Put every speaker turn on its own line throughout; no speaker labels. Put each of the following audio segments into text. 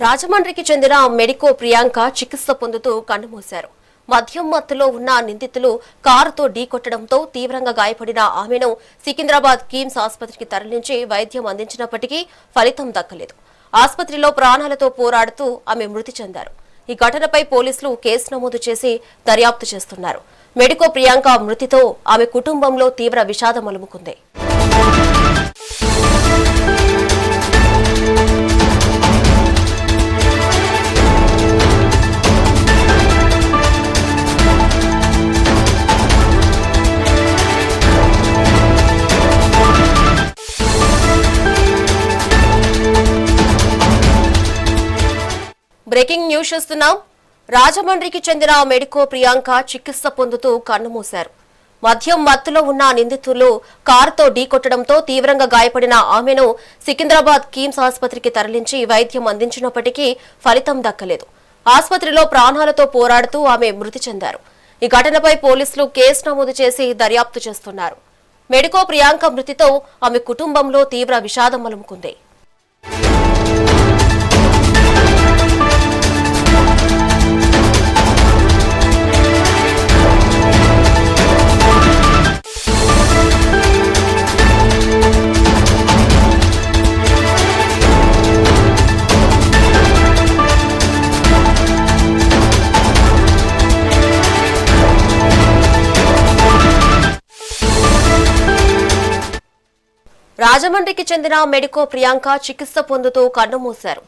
రాజమండ్రికి చెందిన మెడికో ప్రియాంక చికిత్స పొందుతూ కన్నుమూశారు. మద్యం మత్తులో ఉన్న నిందితులు కారుతో ఢీకొట్టడంతో తీవ్రంగా గాయపడిన ఆమెను సికింద్రాబాద్ కిమ్స్ ఆసుపత్రికి తరలించి వైద్యం అందించినప్పటికీ ఫలితం దక్కలేదు. ఆసుపత్రిలో ప్రాణాలతో పోరాడుతూ ఆమె మృతి చెందారు. ఈ ఘటనపై పోలీసులు కేసు నమోదు చేసి దర్యాప్తు చేస్తున్నారు. మెడికో ప్రియాంక మృతితో ఆమె కుటుంబంలో తీవ్ర విషాదం అలుముకుంది. బ్రేకింగ్ న్యూస్ చూస్తున్నాం. రాజమండ్రికి చెందిన మెడికో ప్రియాంక చికిత్స పొందుతూ కన్నుమూశారు. మద్యం మత్తులో ఉన్న నిందితులు కారుతో ఢీకొట్టడంతో తీవ్రంగా గాయపడిన ఆమెను సికింద్రాబాద్ కిమ్స్ ఆసుపత్రికి తరలించి వైద్యం అందించినప్పటికీ ఫలితం దక్కలేదు. ఆసుపత్రిలో ప్రాణాలతో పోరాడుతూ ఆమె మృతి చెందారు. ఈ ఘటనపై పోలీసులు కేసు నమోదు చేసి దర్యాప్తు చేస్తున్నారు. మెడికో ప్రియాంక మృతితో ఆమె కుటుంబంలో తీవ్ర విషాదం అలుముకుంది. రాజమండ్రికి చెందిన మెడికో ప్రియాంక చికిత్స పొందుతూ కన్నుమూశారు.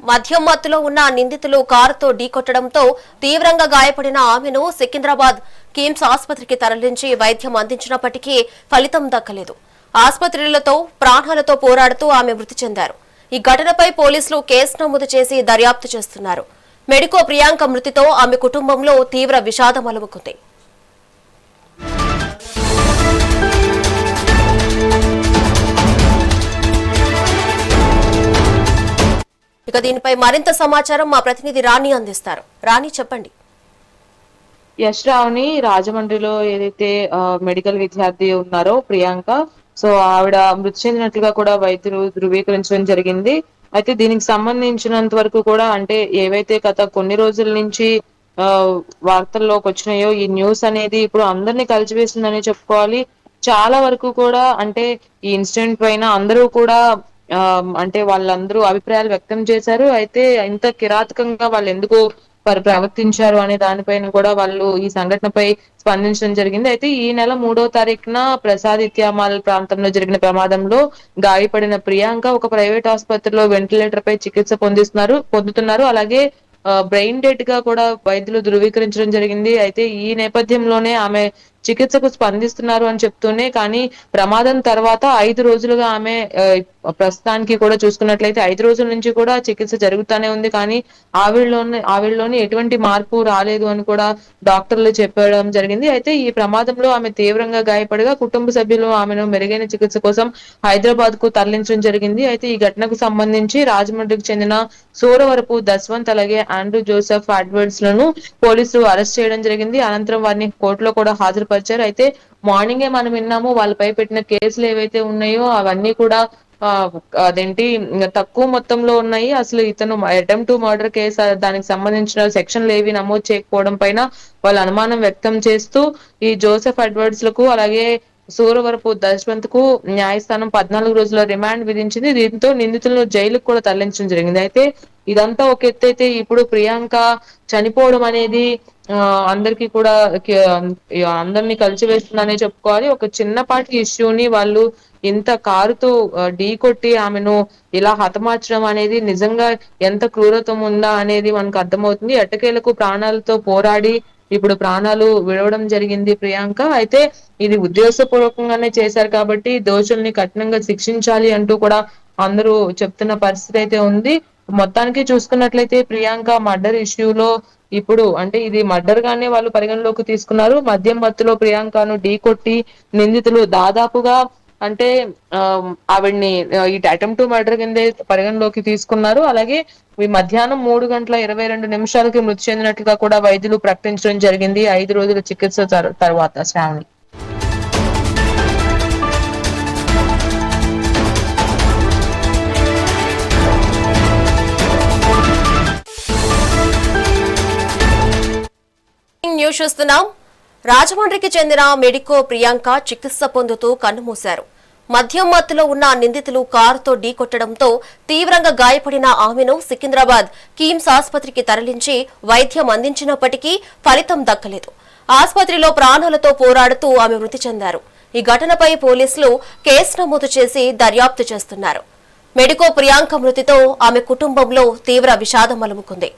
మద్యం మత్తులో ఉన్న నిందితులు కారుతో ఢీకొట్టడంతో తీవ్రంగా గాయపడిన ఆమెను సికింద్రాబాద్ కిమ్స్ ఆసుపత్రికి తరలించి వైద్యం అందించినప్పటికీ ఫలితం దక్కలేదు. ఆసుపత్రులతో ప్రాణాలతో పోరాడుతూ ఆమె మృతి చెందారు. ఈ ఘటనపై పోలీసులు కేసు నమోదు చేసి దర్యాప్తు చేస్తున్నారు. మెడికో ప్రియాంక మృతితో ఆమె కుటుంబంలో తీవ్ర విషాదం అలుముకుంది. ఇక దీనిపై మరింత సమాచారం మా ప్రతినిధి రాణి అందిస్తారు. రాణి, చెప్పండి.
యశ్రావుని రాజమండ్రిలో ఏదైతే మెడికల్ విద్యార్థి ఉన్నారో ప్రియాంక, సో ఆవిడ మృతి చెందినట్లుగా కూడా వైద్యులు ధృవీకరించడం జరిగింది. అయితే దీనికి సంబంధించినంత వరకు కూడా అంటే ఏవైతే గత కొన్ని రోజుల నుంచి వార్తల్లోకి వచ్చినాయో ఈ న్యూస్ అనేది ఇప్పుడు అందరినీ కలిచివేసిందని చెప్పుకోవాలి. చాలా వరకు కూడా అంటే ఈ ఇన్సిడెంట్ పైన అందరూ కూడా అంటే వాళ్ళందరూ అభిప్రాయాలు వ్యక్తం చేశారు. అయితే ఇంత కిరాతకంగా వాళ్ళు ఎందుకు ప్రవర్తించారు అనే దానిపైన కూడా వాళ్ళు ఈ సంఘటనపై స్పందించడం జరిగింది. అయితే ఈ నెల 3వ తారీఖున ప్రసాదిత్యామాల్ ప్రాంతంలో జరిగిన ప్రమాదంలో గాయపడిన ప్రియాంక ఒక ప్రైవేట్ ఆసుపత్రిలో వెంటిలేటర్ పై చికిత్స పొందుతున్నారు. అలాగే బ్రెయిన్ డెడ్ గా కూడా వైద్యులు ధృవీకరించడం జరిగింది. అయితే ఈ నేపథ్యంలోనే ఆమె చికిత్సకు స్పందిస్తున్నారు అని చెప్తూనే, కానీ ప్రమాదం తర్వాత 5 రోజులుగా ఆమె ప్రస్తుతానికి కూడా చూసుకున్నట్లయితే 5 రోజుల నుంచి కూడా చికిత్స జరుగుతూనే ఉంది. కానీ ఆవిడలోని ఎటువంటి మార్పు రాలేదు అని కూడా డాక్టర్లు చెప్పడం జరిగింది. అయితే ఈ ప్రమాదంలో ఆమె తీవ్రంగా గాయపడగా కుటుంబ సభ్యులు ఆమెను మెరుగైన చికిత్స కోసం హైదరాబాద్ కు తరలించడం జరిగింది. అయితే ఈ ఘటనకు సంబంధించి రాజమండ్రికి చెందిన సూరవరపు దస్వంత్ అలాగే ఆండ్రూ జోసెఫ్ అడ్వర్డ్స్ లను పోలీసులు అరెస్ట్ చేయడం జరిగింది. అనంతరం వారిని కోర్టులో కూడా హాజరుపరిచారు. అయితే మార్నింగే మనం విన్నాము వాళ్ళపై పెట్టిన కేసులు ఏవైతే ఉన్నాయో అవన్నీ కూడా అదేంటి తక్కువ మొత్తంలో ఉన్నాయి. అసలు ఇతను అటెంప్ట్ టు మర్డర్ కేసు దానికి సంబంధించిన సెక్షన్లు ఏవి నమోదు చేయకపోవడం పైన వాళ్ళు అనుమానం వ్యక్తం చేస్తూ ఈ జోసెఫ్ అడ్వర్డ్స్ లకు అలాగే సూరవరపు దశవంత్ కు న్యాయస్థానం 14 రోజుల రిమాండ్ విధించింది. దీంతో నిందితులను జైలుకు కూడా తరలించడం జరిగింది. అయితే ఇదంతా ఒక ఎత్తైతే ఇప్పుడు ప్రియాంక చనిపోవడం అనేది అందరికి కూడా అందరినీ కలిసివేస్తుందనే చెప్పుకోవాలి. ఒక చిన్నపాటి ఇష్యూని వాళ్ళు ఇంత కారుతో ఢీకొట్టి ఆమెను ఇలా హతమార్చడం అనేది నిజంగా ఎంత క్రూరత్వం ఉందా అనేది మనకు అర్థమవుతుంది. ఎట్టకేలకు ప్రాణాలతో పోరాడి ఇప్పుడు ప్రాణాలు విడవడం జరిగింది ప్రియాంక. అయితే ఇది ఉద్దేశపూర్వకంగానే చేశారు కాబట్టి దోషుల్ని కఠినంగా శిక్షించాలి అంటూ కూడా అందరూ చెప్తున్న పరిస్థితి అయితే ఉంది. మొత్తానికి చూసుకున్నట్లయితే ప్రియాంక మర్డర్ ఇష్యూలో ఇప్పుడు అంటే ఇది మర్డర్ గానే వాళ్ళు పరిగణలోకి తీసుకున్నారు. మద్యం మత్తులో ప్రియాంకను ఢీకొట్టి నిందితులు దాదాపుగా అంటే ఆవిడ్ని ఈ అటెంప్ట్ టు మర్డర్ కిందే పరిగణలోకి తీసుకున్నారు. అలాగే ఈ మధ్యాహ్నం 3:22 మృతి చెందినట్లుగా కూడా వైద్యులు ప్రకటించడం జరిగింది 5 రోజుల చికిత్స తర్వాత. శ్రావణి.
న్యూస్ చూస్తున్నాం. రాజమండ్రికి చెందిన మెడికో ప్రియాంక చికిత్స పొందుతూ కన్నుమూశారు. మద్యం మత్తులో ఉన్న నిందితులు కారుతో ఢీకొట్టడంతో తీవ్రంగా గాయపడిన ఆమెను సికింద్రాబాద్ కిమ్స్ ఆసుపత్రికి తరలించి వైద్యం అందించినప్పటికీ ఫలితం దక్కలేదు. ఆసుపత్రిలో ప్రాణాలతో పోరాడుతూ ఆమె మృతి చెందారు. ఈ ఘటనపై పోలీసులు కేసు నమోదు చేసి దర్యాప్తు చేస్తున్నారు. మెడికో ప్రియాంక మృతితో ఆమె కుటుంబంలో తీవ్ర విషాదం అలుముకుంది.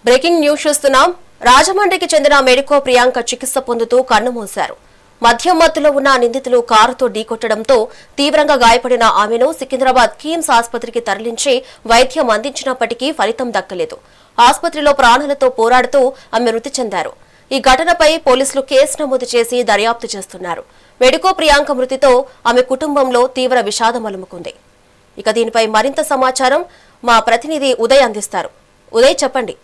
బ్రేకింగ్ న్యూస్ చూస్తున్నాం. రాజమండ్రికి చెందిన మెడికో ప్రియాంక చికిత్స పొందుతూ కన్నుమూశారు. మద్యం మత్తులో ఉన్న నిందితులు కారుతో ఢీకొట్టడంతో తీవ్రంగా గాయపడిన ఆమెను సికింద్రాబాద్ కిమ్స్ ఆసుపత్రికి తరలించి వైద్యం అందించినప్పటికీ ఫలితం దక్కలేదు. ఆసుపత్రిలో ప్రాణాలతో పోరాడుతూ ఆమె మృతి చెందారు. ఈ ఘటనపై పోలీసులు కేసు నమోదు చేసి దర్యాప్తు చేస్తున్నారు. మెడికో ప్రియాంక మృతితో ఆమె కుటుంబంలో తీవ్ర విషాదం అలుముకుంది. ఇక దీనిపై మరింత సమాచారం మా ప్రతినిధి ఉదయ్ అందిస్తారు. ఉదయ్, చెప్పండి.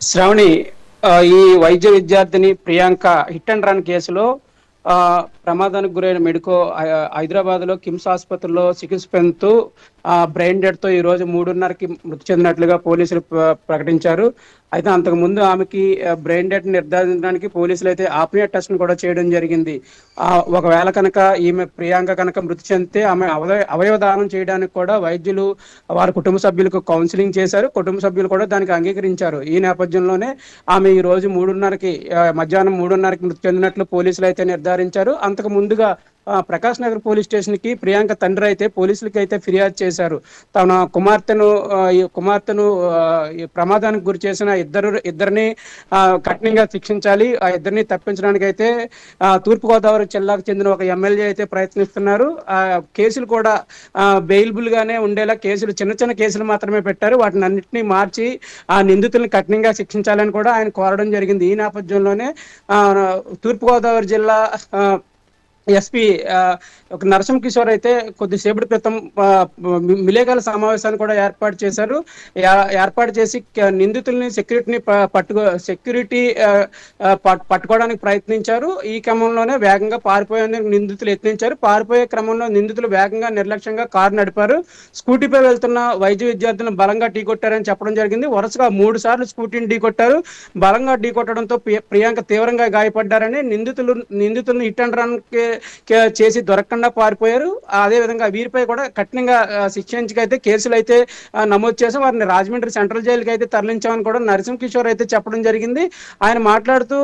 శ్రావణి, ఈ వైద్య విద్యార్థిని ప్రియాంక హిట్ అండ్ రన్ కేసులో ప్రమాదానికి గురైన మెడికో హైదరాబాద్ లో కిమ్స్ ఆసుపత్రిలో చికిత్స పొందుతూ బ్రెయిన్ డెడ్ తో ఈ రోజు 3:30కి మృతి చెందినట్లుగా పోలీసులు ప్రకటించారు. అయితే అంతకు ముందు ఆమెకి బ్రెయిన్ డెడ్ నిర్ధారించడానికి పోలీసులు అయితే ఆప్నియా టెస్ట్ కూడా చేయడం జరిగింది. ఒకవేళ కనుక ఈమె ప్రియాంక కనుక మృతి చెందితే ఆమె అవయవ దానం చేయడానికి కూడా వైద్యులు వారి కుటుంబ సభ్యులకు కౌన్సిలింగ్ చేశారు. కుటుంబ సభ్యులు కూడా దానికి అంగీకరించారు. ఈ నేపథ్యంలోనే ఆమె ఈ రోజు మధ్యాహ్నం 3:30కి మృతి చెందినట్లు పోలీసులు అయితే నిర్ధారించారు. అంతకు ముందుగా ప్రకాష్ నగర్ పోలీస్ స్టేషన్ కి ప్రియాంక తండ్రి అయితే పోలీసులకి అయితే ఫిర్యాదు చేశారు. తన కుమార్తెను ప్రమాదానికి గురి చేసిన ఇద్దరిని కఠినంగా శిక్షించాలి, ఆ ఇద్దరిని తప్పించడానికి అయితే తూర్పుగోదావరి జిల్లాకు చెందిన ఒక ఎమ్మెల్యే అయితే ప్రయత్నిస్తున్నారు. ఆ కేసులు కూడా బెయిలబుల్ గానే ఉండేలా చిన్న కేసులు మాత్రమే పెట్టారు. వాటిని అన్నింటినీ మార్చి ఆ నిందితుల్ని కఠినంగా శిక్షించాలని కూడా ఆయన కోరడం జరిగింది. ఈ నేపథ్యంలోనే తూర్పుగోదావరి జిల్లా ఎస్పీ ఒక నరసింహ కిషోర్ అయితే కొద్దిసేపటి క్రితం విలేకరుల సమావేశాన్ని కూడా ఏర్పాటు చేసి నిందితుల్ని పట్టుకోవడానికి ప్రయత్నించారు. ఈ క్రమంలోనే వేగంగా పారిపోయేందుకు నిందితులు యత్నించారు. పారిపోయే క్రమంలో నిందితులు వేగంగా నిర్లక్ష్యంగా కారు నడిపారు. స్కూటీపై వెళ్తున్న వైద్య విద్యార్థులను బలంగా ఢీకొట్టారని చెప్పడం జరిగింది. వరుసగా 3 సార్లు స్కూటీని ఢీకొట్టారు. బలంగా ఢీకొట్టడంతో ప్రియాంక తీవ్రంగా గాయపడ్డారని నిందితులను హిట్ అండ్ రన్ చేసి దొరకకుండా పారిపోయారు. అదే విధంగా వీరిపై కూడా కఠినంగా శిక్షించకైతే కేసులు అయితే నమోదు చేసి వారిని రాజమండ్రి సెంట్రల్ జైలుకి అయితే తరలించామని కూడా నరసింహ కిషోర్ అయితే చెప్పడం జరిగింది. ఆయన మాట్లాడుతూ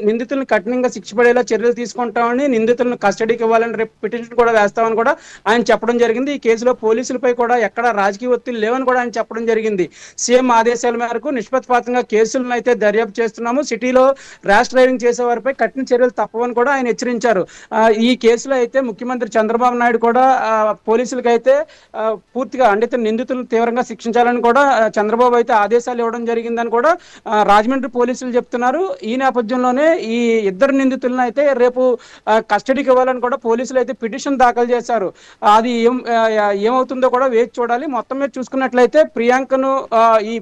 నిందితులను కఠినంగా శిక్ష పడేలా చర్యలు తీసుకుంటామని, నిందితులను కస్టడీకి ఇవ్వాలని రేపు పిటిషన్ కూడా వేస్తామని కూడా ఆయన చెప్పడం జరిగింది. ఈ కేసులో పోలీసులపై కూడా ఎక్కడ రాజకీయ ఒత్తిడి లేవని కూడా ఆయన చెప్పడం జరిగింది. సీఎం ఆదేశాల మేరకు నిష్పక్షపాతంగా కేసులను అయితే దర్యాప్తు చేస్తున్నాము, సిటీలో ర్యాష్ డ్రైవింగ్ చేసే వారిపై కఠిన చర్యలు తప్పవని కూడా ఆయన హెచ్చరించారు. ఈ ఈ కేసులో అయితే ముఖ్యమంత్రి చంద్రబాబు నాయుడు కూడా పోలీసులకు అయితే పూర్తిగా అంటే నిందితులను తీవ్రంగా శిక్షించాలని కూడా చంద్రబాబు అయితే ఆదేశాలు ఇవ్వడం జరిగిందని కూడా రాజమండ్రి పోలీసులు చెప్తున్నారు. ఈ నేపథ్యంలోనే ఈ ఇద్దరు నిందితులను అయితే రేపు కస్టడీకి ఇవ్వాలని కూడా పోలీసులు అయితే పిటిషన్ దాఖలు చేశారు. అది ఏమవుతుందో కూడా వేచి చూడాలి. మొత్తం మీద చూసుకున్నట్లయితే ప్రియాంకను ఈ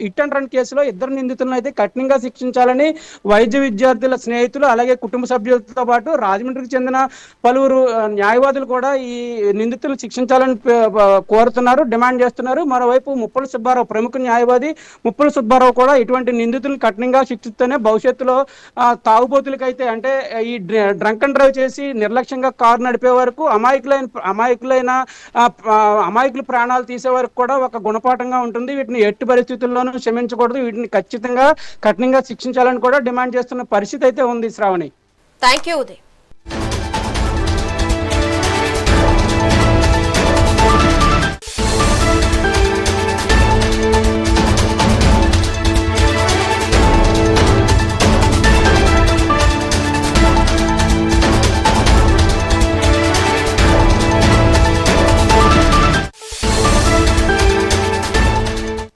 హిట్ అండ్ రన్ కేసులో ఇద్దరు నిందితులను అయితే కఠినంగా శిక్షించాలని వైద్య విద్యార్థుల స్నేహితులు అలాగే కుటుంబ సభ్యులతో పాటు రాజమండ్రికి చెందిన పలువురు న్యాయవాదులు కూడా ఈ నిందితులను శిక్షించాలని కోరుతున్నారు, డిమాండ్ చేస్తున్నారు. మరోవైపు ముప్పల సుబ్బారావు ప్రముఖ న్యాయవాది ముప్పల సుబ్బారావు కూడా ఇటువంటి నిందితులను కఠినంగా శిక్షిస్తేనే భవిష్యత్తులో తాగుబోతులకైతే అంటే ఈ డ్రంక్ అండ్ డ్రైవ్ చేసి నిర్లక్ష్యంగా కారు నడిపే వరకు అమాయకుల ప్రాణాలు తీసే వరకు కూడా ఒక గుణపాఠంగా ఉంటుంది. వీటిని ఎట్టి పరిస్థితుల్లోనూ క్షమించకూడదు. వీటిని ఖచ్చితంగా కఠినంగా శిక్షించాలని కూడా డిమాండ్ చేస్తున్న పరిస్థితి అయితే ఉంది. Shravani,
thank you Uday.